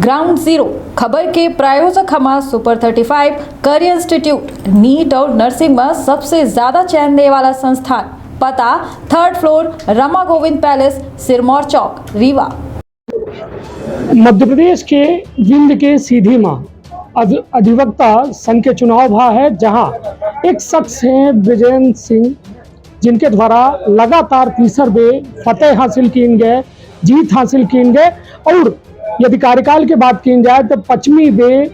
Ground zero खबर के प्रायोजक हमारा सुपर 35 करियर इंस्टीट्यूट नीट और नर्सिंग में सबसे ज्यादा चयन देने वाला संस्थान। पता 3rd floor Rama Govind palace, Sirmaur Chowk, Rewa. Madhya Pradesh के विंध्य के सीधी मां अधिवक्ता संघ के चुनाव हुआ है, जहां एक शख्स हैं ब्रिजेंद्र सिंह, जिनके द्वारा लगातार तीसर बे फतेह हासिल की गए, जीत हासिल की गए और यदि कार्यकाल की बात की जाए तो 5वीं बे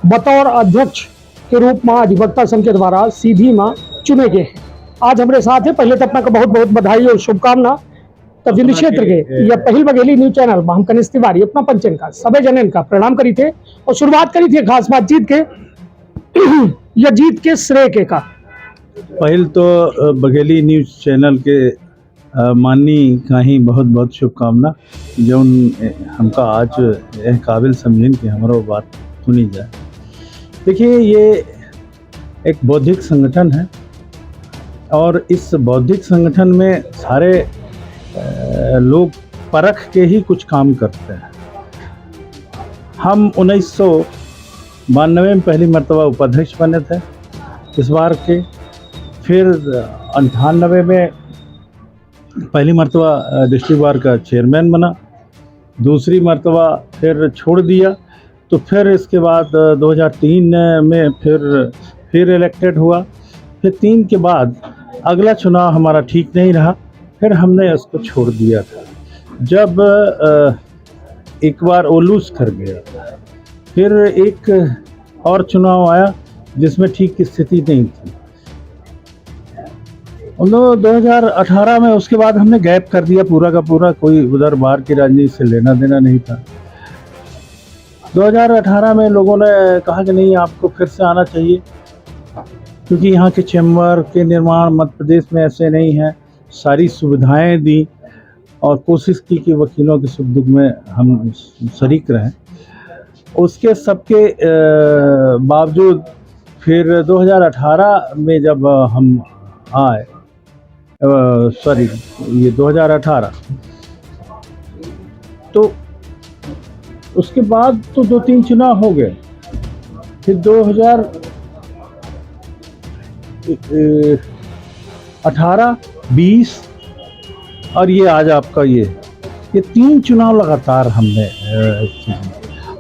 बतौर अध्यक्ष के रूप में अधिवक्ता संघ के द्वारा सीधी मां चुने गए हैं। आज हमारे साथ है। पहले तो अपना को बहुत बहुत बधाई और शुभकामना। तो विंध्य क्षेत्र के या पहल बघेली न्यूज चैनल में हम कनिष्ठ तिवारी अपना पंचन का सबे जनन का प्रणाम करी थे और शुरुआत करी थी खास बातचीत के या जीत के श्रेय के का। पहल तो बघेली न्यूज चैनल के माननी का ही बहुत बहुत शुभकामना, जो हमका आज यह काबिल समझें कि हमारो बात सुनी जाए। देखिए, ये एक बौद्धिक संगठन है और इस बौद्धिक संगठन में सारे लोग परख के ही कुछ काम करते हैं। हम 1992 में पहली मर्तबा उपाध्यक्ष बने थे इस बार के, फिर 98 में पहली मर्तबा डिस्ट्रिक्ट बार का चेयरमैन बना, दूसरी मर्तबा फिर छोड़ दिया, तो फिर इसके बाद 2003 में फिर इलेक्टेड हुआ। फिर 3 के बाद अगला चुनाव हमारा ठीक नहीं रहा, फिर हमने उसको छोड़ दिया था। जब एक बार ओलूस कर गया, फिर एक और चुनाव आया जिसमें ठीक स्थिति नहीं थी। 2018 में उसके बाद हमने गैप कर दिया पूरा का पूरा, कोई उधर बाहर की राजनीति से लेना देना नहीं था। 2018 में लोगों ने कहा कि नहीं, आपको फिर से आना चाहिए, क्योंकि यहाँ के चैम्बर के निर्माण मध्य प्रदेश में ऐसे नहीं हैं। सारी सुविधाएं दी और कोशिश की कि वकीलों के सुख दुख में हम शरीक रहें। उसके सबके बावजूद फिर 2018 में जब हम आए, ये 2018, तो उसके बाद तो 2-3 चुनाव हो गए। फिर 2018, 20 और ये आज आपका ये 3 चुनाव लगातार हमने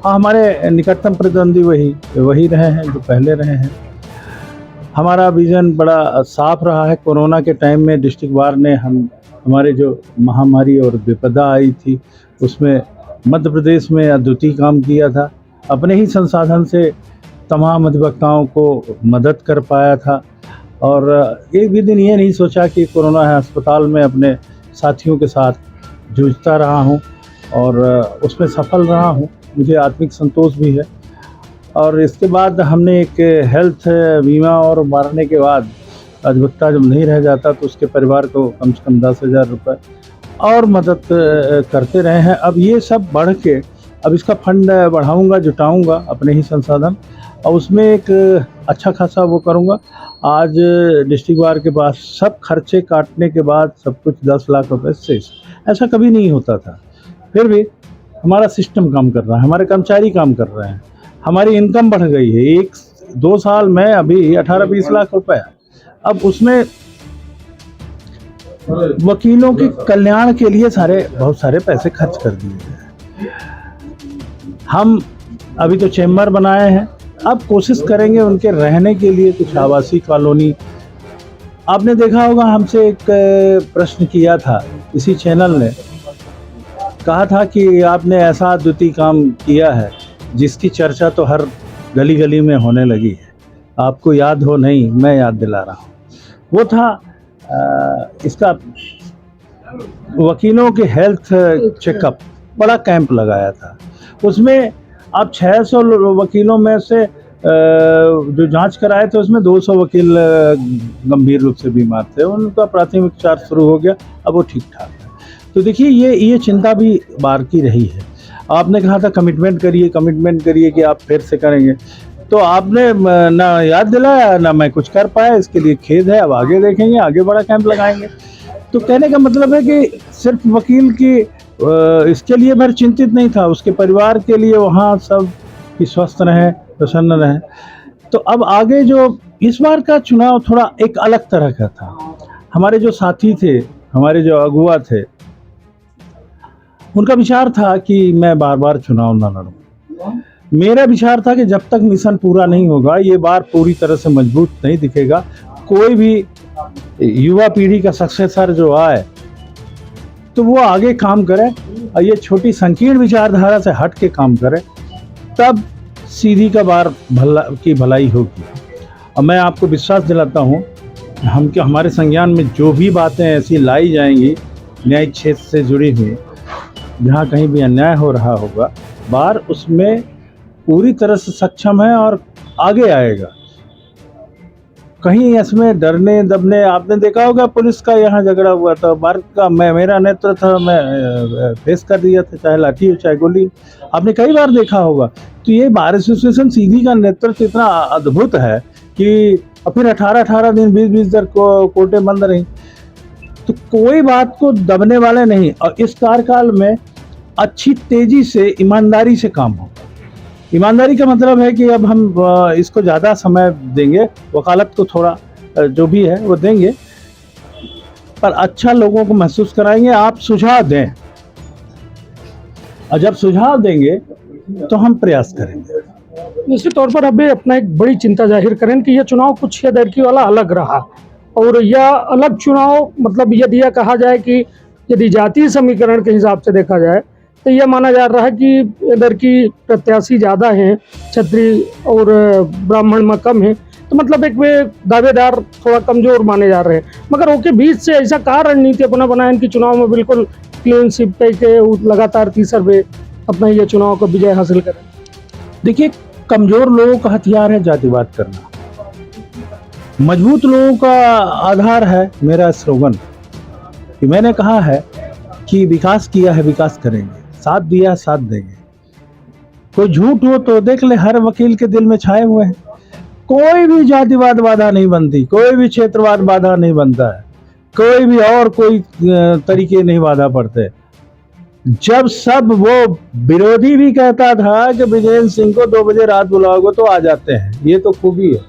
हमारे निकटतम प्रतिद्वंदी वही रहे हैं जो पहले रहे हैं। हमारा विज़न बड़ा साफ रहा है। कोरोना के टाइम में डिस्ट्रिक्ट बार ने हमारे जो महामारी और विपदा आई थी, उसमें मध्य प्रदेश में अद्वितीय काम किया था। अपने ही संसाधन से तमाम अधिवक्ताओं को मदद कर पाया था और एक भी दिन ये नहीं सोचा कि कोरोना है अस्पताल में अपने साथियों के साथ जूझता रहा हूँ और उसमें सफल रहा हूँ। मुझे आत्मिक संतोष भी है। और इसके बाद हमने एक हेल्थ बीमा और मारने के बाद अधिवक्ता जब नहीं रह जाता तो उसके परिवार को कम से कम 10,000 रुपये और मदद करते रहे हैं। अब ये सब बढ़ के अब इसका फंड बढ़ाऊंगा, जुटाऊंगा अपने ही संसाधन और उसमें एक अच्छा खासा वो करूंगा। आज डिस्ट्रिक्ट बार के पास सब खर्चे काटने के बाद सब कुछ 10 लाख रुपए शेष। ऐसा कभी नहीं होता था। फिर भी हमारा सिस्टम काम कर रहा है, हमारे कर्मचारी काम कर रहे हैं, हमारी इनकम बढ़ गई है। 1-2 साल में अभी 18-20 लाख रुपए। अब उसमें वकीलों के कल्याण के लिए बहुत सारे पैसे खर्च कर दिए हैं। हम अभी तो चैम्बर बनाए हैं, अब कोशिश करेंगे उनके रहने के लिए कुछ आवासीय कॉलोनी। आपने देखा होगा, हमसे एक प्रश्न किया था इसी चैनल ने, कहा था कि आपने ऐसा अद्वितीय काम किया है जिसकी चर्चा तो हर गली गली में होने लगी है। आपको याद हो नहीं, मैं याद दिला रहा हूँ। वो था इसका वकीलों के हेल्थ चेकअप, बड़ा कैंप लगाया था। उसमें आप 600 वकीलों में से जो जांच कराए थे उसमें 200 वकील गंभीर रूप से बीमार थे। उनका प्राथमिक उपचार शुरू हो गया, अब वो ठीक ठाक है। तो देखिए, ये चिंता भी बार की रही है। आपने कहा था कमिटमेंट करिए कि आप फिर से करेंगे, तो आपने ना याद दिलाया ना मैं कुछ कर पाया। इसके लिए खेद है। अब आगे देखेंगे, आगे बड़ा कैंप लगाएंगे। तो कहने का मतलब है कि सिर्फ वकील की इसके लिए मैं चिंतित नहीं था, उसके परिवार के लिए वहाँ सब कि स्वस्थ रहें, प्रसन्न रहें। तो अब आगे जो इस बार का चुनाव थोड़ा एक अलग तरह का था। हमारे जो साथी थे, हमारे जो अगुआ थे, उनका विचार था कि मैं बार बार चुनाव ना लड़ूं। मेरा विचार था कि जब तक मिशन पूरा नहीं होगा, ये बार पूरी तरह से मजबूत नहीं दिखेगा, कोई भी युवा पीढ़ी का सक्सेसर जो आए तो वो आगे काम करे और ये छोटी संकीर्ण विचारधारा से हट के काम करे, तब सीधी का बार भलाई होगी। और मैं आपको विश्वास दिलाता हूँ, हमारे संज्ञान में जो भी बातें ऐसी लाई जाएंगी न्यायिक क्षेत्र से जुड़ी हुई, जहाँ कहीं भी अन्याय हो रहा होगा, बार उसमें पूरी तरह से सक्षम है और आगे आएगा। कहीं इसमें डरने दबने, आपने देखा होगा पुलिस का यहाँ झगड़ा हुआ था, बार का मेरा नेतृत्व था, मैं फेस कर दिया था, चाहे लाठी हो चाहे गोली, आपने कई बार देखा होगा। तो ये बार एसोसिएशन सीधी का नेतृत्व इतना अद्भुत है कि फिर 18 दिन 20 दिन कोर्टें बंद रही, तो कोई बात को दबने वाले नहीं। और इस कार्यकाल में अच्छी तेजी से ईमानदारी से काम होगा। ईमानदारी का मतलब है कि अब हम इसको ज़्यादा समय देंगे, वकालत को थोड़ा जो भी है वो देंगे, पर अच्छा लोगों को महसूस कराएंगे। आप सुझाव दें और जब सुझाव देंगे तो हम प्रयास करेंगे। निश्चित तौर पर अभी अपना एक बड़ी चिंता जाहिर करें कि यह चुनाव कुछ यदि वाला अलग रहा, और यह अलग चुनाव मतलब यदि यह कहा जाए कि यदि जातीय समीकरण के हिसाब से देखा जाए तो यह माना जा रहा है कि इधर की प्रत्याशी ज़्यादा हैं, क्षत्रिय और ब्राह्मण में कम है, तो मतलब एक वे दावेदार थोड़ा कमज़ोर माने जा रहे हैं। मगर उनके बीच से ऐसा कहा रणनीति अपना बनाए कि चुनाव में बिल्कुल क्लीन स्वीप के लगातार तीसर वे अपना ये चुनाव का विजय हासिल करें। देखिए, कमज़ोर लोगों का हथियार है जातिवाद करना, मजबूत लोगों का आधार है मेरा स्लोगन कि मैंने कहा है कि विकास किया है विकास करेंगे, साथ दिया साथ देंगे। कोई झूठ हो तो देख ले, हर वकील के दिल में छाए हुए हैं। कोई भी जातिवाद बाधा नहीं बनती, कोई भी क्षेत्रवाद बाधा नहीं बनता है, कोई भी और कोई तरीके नहीं बाधा पड़ते। जब सब वो विरोधी भी कहता था कि विजयेंद्र सिंह को 2 बजे रात बुलाओगे तो आ जाते हैं, ये तो खूबी है।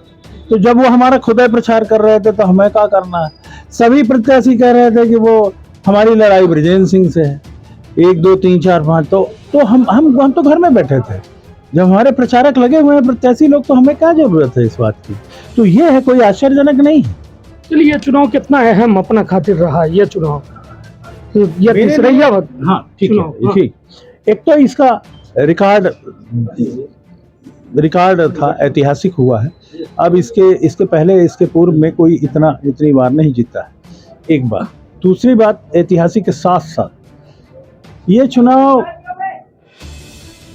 तो जब वो हमारा खुदा प्रचार कर रहे थे तो हमें क्या करना है। सभी प्रत्याशी कह रहे थे कि वो हमारी लड़ाई विजयेंद्र सिंह से है, 1 2 3 4 5, तो हम तो घर में बैठे थे। जब हमारे प्रचारक लगे हुए हैं प्रत्याशी लोग, तो हमें क्या जरूरत है इस बात की। तो ये है, कोई आश्चर्यजनक नहीं है। चलिए, ये चुनाव कितना अहम अपना खातिर रहा ये चुनाव, तो ये तीसरा हाँ ठीक है, ठीक। एक तो इसका रिकॉर्ड था, ऐतिहासिक हुआ है। अब इसके पहले, इसके पूर्व में कोई इतनी बार नहीं जीता है, एक बार। दूसरी बात, ऐतिहासिक के साथ साथ ये चुनाव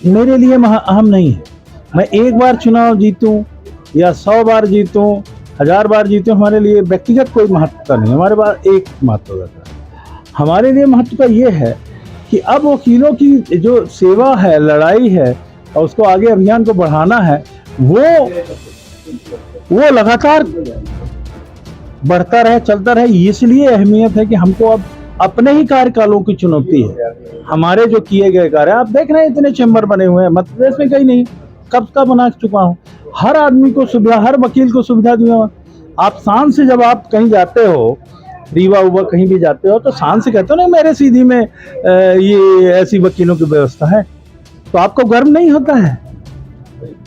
मेरे लिए अहम नहीं है। मैं एक बार चुनाव जीतूं या 100 बार जीतूं, 1000 बार जीतूं, हमारे लिए व्यक्तिगत कोई महत्वता नहीं। हमारे पास एक महत्व है, हमारे लिए महत्व का ये है कि अब वकीलों की जो सेवा है, लड़ाई है, और उसको आगे अभियान को बढ़ाना है, वो लगातार बढ़ता रहे, चलता रहे। इसलिए अहमियत है कि हमको अब अपने ही कार्यकालों की चुनौती है। हमारे जो किए गए कार्य, आप देख रहे हैं इतने चैम्बर बने हुए हैं, मध्य प्रदेश में कहीं नहीं, कब का बना चुका हूँ। हर आदमी को सुविधा, हर वकील को सुविधा दिया। आप शान से जब आप कहीं जाते हो, रीवा उवा कहीं भी जाते हो, तो शान से कहते हो ना मेरे सीधी में ये ऐसी वकीलों की व्यवस्था है, तो आपको गर्व नहीं होता है।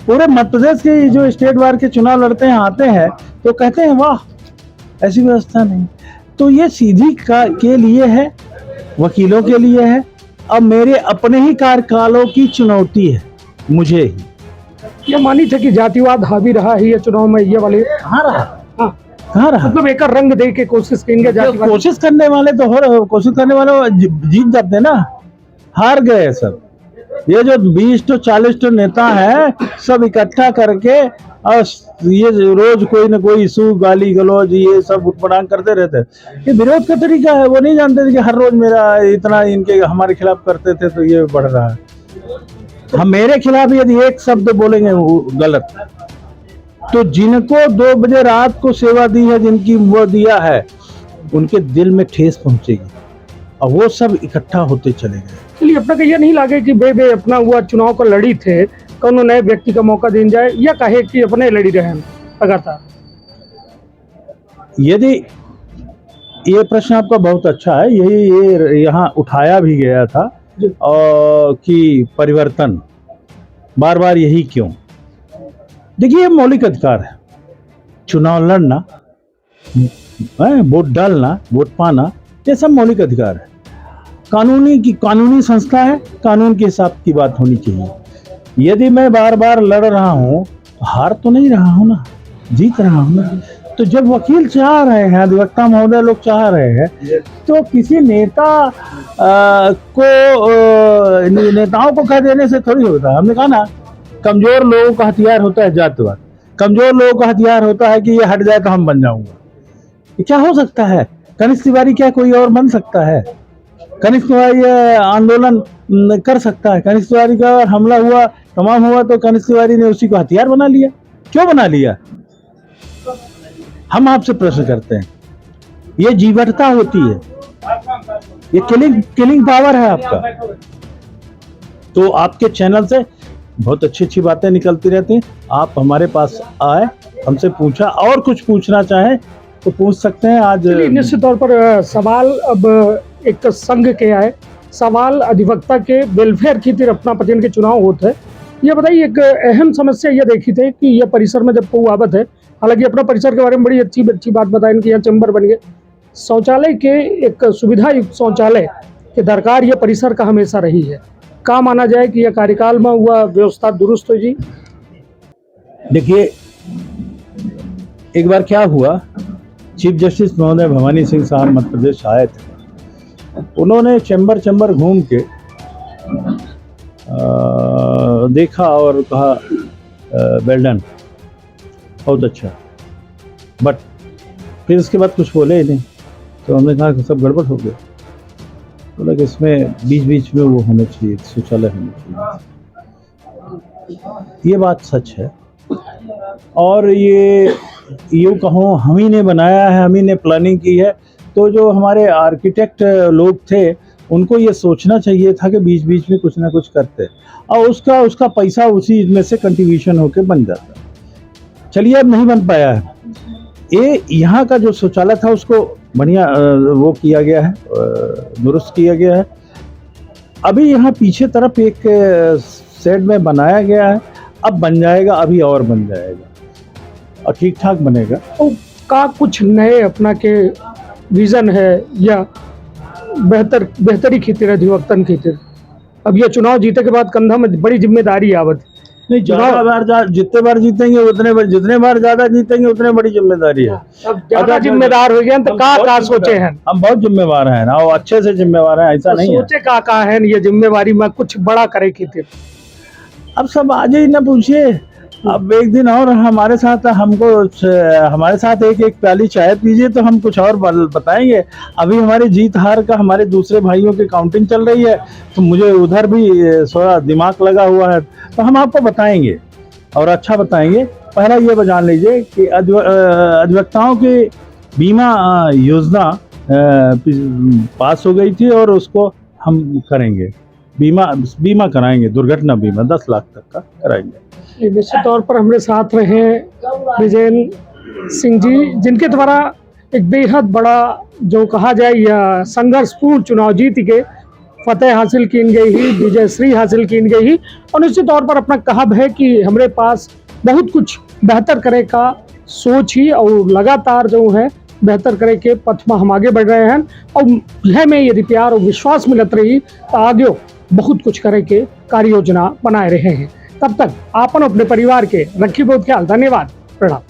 पूरे मध्य प्रदेश के जो स्टेट बार के चुनाव लड़ते हैं, आते हैं, तो कहते हैं वाह ऐसी व्यवस्था नहीं। तो ये सीधी के लिए है, वकीलों के लिए है। अब मेरे अपने ही कार्यकालों की चुनौती है मुझे ही। ये मानी थे कि जातिवाद हावी रहा है ये चुनाव में, ये वाले कहाँ रहा, कहाँ रहा। मतलब एक रंग दे के कोशिश करेंगे, जातिवाद कोशिश करने वाले तो कोशिश करने वाले जीत जाते ना, हार गए सब। ये जो 20 to 40 नेता हैं, सब इकट्ठा करके और ये रोज कोई न कोई इशू, गाली गलौज, ये सब उठपटांग करते रहते। ये विरोध का तरीका है। वो नहीं जानते थे कि हर रोज मेरा इतना इनके हमारे खिलाफ करते थे तो ये बढ़ रहा है। हम मेरे खिलाफ यदि एक शब्द बोलेंगे गलत, तो जिनको 2 बजे रात को सेवा दी है, जिनकी वो दिया है, उनके दिल में ठेस पहुंचेगी। और वो सब इकट्ठा होते चले गए। चलिए, अपना कहिए नहीं लागे कि बे अपना हुआ चुनाव को लड़ी थे, कौन नए व्यक्ति का मौका दिन जाए, या कहे कि अपने लड़ी रहे हैं लगातार? यदि ये प्रश्न आपका बहुत अच्छा है, ये यहाँ उठाया भी गया था और कि परिवर्तन बार बार यही क्यों। देखिए, ये मौलिक अधिकार है, चुनाव लड़ना, वोट डालना, वोट पाना, ये सब मौलिक अधिकार है। कानूनी संस्था है, कानून के हिसाब की बात होनी चाहिए। यदि मैं बार बार लड़ रहा हूँ, हार तो नहीं रहा हूँ ना, जीत रहा हूँ ना। तो जब वकील चाह रहे हैं, अधिवक्ता महोदय लोग चाह रहे हैं, तो किसी नेताओं को कह देने से थोड़ी होता है। हमने कहा ना, कमजोर लोगों का हथियार होता है जातिवाद, कमजोर लोगों का हथियार होता है कि ये हट जाए तो हम बन जाऊंगा। ये क्या हो सकता है? कनिष्ठ तिवारी क्या कोई और बन सकता है? कनिष्ठ तिवारी आंदोलन कर सकता है? कनिष्ठ तिवारी का हमला हुआ, तमाम हुआ, तो कनिष्ठ तिवारी ने उसी को हथियार बना लिया। क्यों बना लिया? हम आपसे प्रश्न करते हैं। ये जीवटता होती है, ये किलिंग पावर है आपका। तो आपके चैनल से बहुत अच्छी बातें निकलती रहती हैं। आप हमारे पास आए, हमसे पूछा, और कुछ पूछना चाहें तो पूछ सकते हैं। आज निश्चित तौर पर सवाल अब एक संघ के आए, सवाल अधिवक्ता के वेलफेयर की तरफ अपना पतिन के चुनाव होते हैं। ये बताइए, एक अहम समस्या ये देखी थी कि यह परिसर में जब को आवत है, हालांकि अपना परिसर के बारे में बड़ी अच्छी बात बताएं कि यहाँ चैम्बर बन गए, शौचालय के एक सुविधा युक्त शौचालय के दरकार ये परिसर का हमेशा रही है। क्या माना जाए कि यह कार्यकाल में हुआ व्यवस्था दुरुस्त हो जी? देखिए, एक बार क्या हुआ, चीफ जस्टिस महोदय भवानी सिंह साहब मध्य प्रदेश आए थे। उन्होंने चैम्बर घूम के देखा और कहा वेल डन, बहुत अच्छा। बट फिर इसके बाद कुछ बोले ही नहीं। तो हमने कहा कि सब गड़बड़ हो गया। बोला कि इसमें बीच में वो होना चाहिए, शौचालय होना चाहिए। ये बात सच है, और ये यूँ कहूँ हम ही ने बनाया है, हम ही ने प्लानिंग की है। तो जो हमारे आर्किटेक्ट लोग थे, उनको ये सोचना चाहिए था कि बीच में कुछ ना कुछ करते, और उसका पैसा उसी में से कंट्रीब्यूशन होके बन जाता। चलिए, अब नहीं बन पाया है। ये यहाँ का जो शौचालय था उसको बढ़िया वो किया गया है, दुरुस्त किया गया है। अभी यहाँ पीछे तरफ एक शेड में बनाया गया है, अब बन जाएगा, अभी और बन जाएगा और ठीक ठाक बनेगा। तो का कुछ नए अपना के विजन है या बेहतरी खातिर अधिवक्तन खातिर? अब यह चुनाव जीते के बाद कंधा में बड़ी जिम्मेदारी आवत। नहीं, जितने बार जीतेंगे जितने बार ज्यादा जीतेंगे उतने बड़ी जिम्मेदारी है। अब ज्यादा जिम्मेदार हो गए तो का सोचे हैं? हम बहुत जिम्मेवार हैं ना, वो अच्छे से जिम्मेवार हैं, ऐसा नहीं है। सोचे का है ये जिम्मेवारी में कुछ बड़ा करे खातिर? अब सब आज ही ना पूछिए। अब एक दिन और हमारे साथ एक प्याली चाय पीजिए तो हम कुछ और बताएंगे। अभी हमारी जीत हार का हमारे दूसरे भाइयों की काउंटिंग चल रही है, तो मुझे उधर भी थोड़ा दिमाग लगा हुआ है, तो हम आपको बताएंगे और अच्छा बताएंगे। पहला ये जान लीजिए कि अधिवक्ताओं की बीमा योजना पास हो गई थी और उसको हम करेंगे, बीमा कराएंगे, दुर्घटना बीमा 10 लाख तक का कराएंगे। निश्चित तौर पर हमारे साथ रहे विजयन सिंह जी, जिनके द्वारा एक बेहद बड़ा जो कहा जाए या संघर्षपूर्ण चुनाव जीत के फतेह हासिल की गई ही, विजयश्री हासिल की गई ही, और निश्चित तौर पर अपना कहब है कि हमारे पास बहुत कुछ बेहतर करे का सोच ही और लगातार जो है बेहतर करे के पथ में हम आगे बढ़ रहे हैं। और यह में यदि प्यार और विश्वास मिलत रही तो आगे बहुत कुछ करे के कार्य योजना बनाए रहे हैं। तब तक आपन अपने परिवार के रखी बहुत ख्याल। धन्यवाद, प्रणाम।